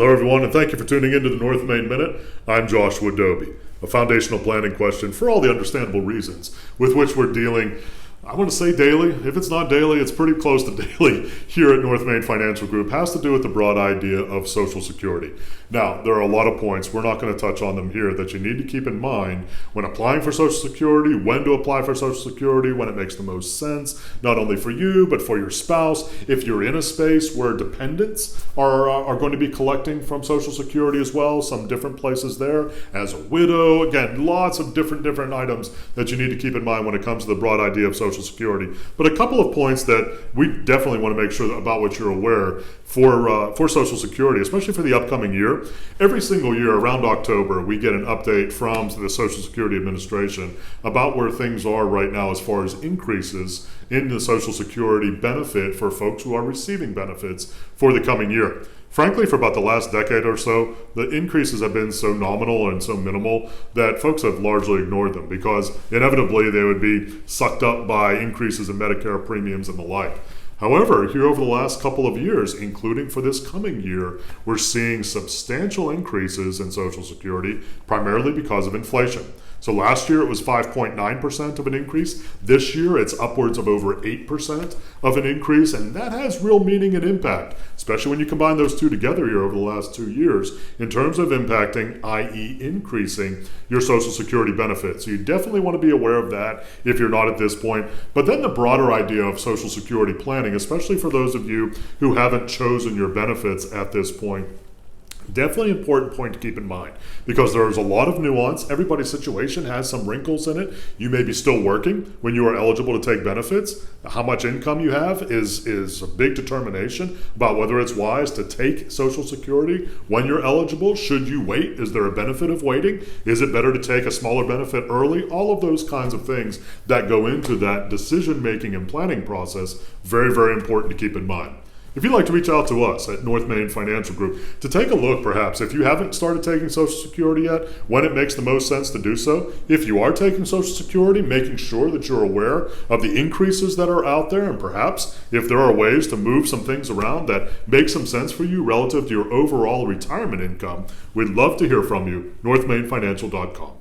Hello, everyone, and thank you for tuning into the North Main Minute. I'm Joshua Dobie. A foundational planning question for all the understandable reasons with which we're dealing. I want to say daily. If it's not daily, it's pretty close to daily here at North Main Financial Group. Has to do with the broad idea of Social Security. Now, there are a lot of points. We're not going to touch on them here that you need to keep in mind when applying for Social Security, when to apply for Social Security, when it makes the most sense, not only for you, but for your spouse. If you're in a space where dependents are going to be collecting from Social Security as well, some different places there, as a widow, again, lots of different items that you need to keep in mind when it comes to the broad idea of Social Security. But a couple of points that we definitely want to make sure about what you're aware for Social Security, especially for the upcoming year. Every single year around October, we get an update from the Social Security Administration about where things are right now as far as increases in the Social Security benefit for folks who are receiving benefits for the coming year. Frankly, for about the last decade or so, the increases have been so nominal and so minimal that folks have largely ignored them because inevitably they would be sucked up by increases in Medicare premiums and the like. However, here over the last couple of years, including for this coming year, we're seeing substantial increases in Social Security, primarily because of inflation. So last year it was 5.9% of an increase. This year it's upwards of over 8% of an increase, and that has real meaning and impact, especially when you combine those two together here over the last 2 years in terms of impacting, i.e. increasing your Social Security benefits. So you definitely want to be aware of that if you're not at this point. But then the broader idea of Social Security planning, especially for those of you who haven't chosen your benefits at this point, definitely an important point to keep in mind because there's a lot of nuance. Everybody's situation has some wrinkles in it. You may be still working when you are eligible to take benefits. How much income you have is a big determination about whether it's wise to take Social Security when you're eligible. Should you wait? Is there a benefit of waiting? Is it better to take a smaller benefit early? All of those kinds of things that go into that decision-making and planning process, very, very important to keep in mind. If you'd like to reach out to us at North Main Financial Group to take a look, perhaps, if you haven't started taking Social Security yet, when it makes the most sense to do so. If you are taking Social Security, making sure that you're aware of the increases that are out there, and perhaps if there are ways to move some things around that make some sense for you relative to your overall retirement income, we'd love to hear from you. NorthMainFinancial.com.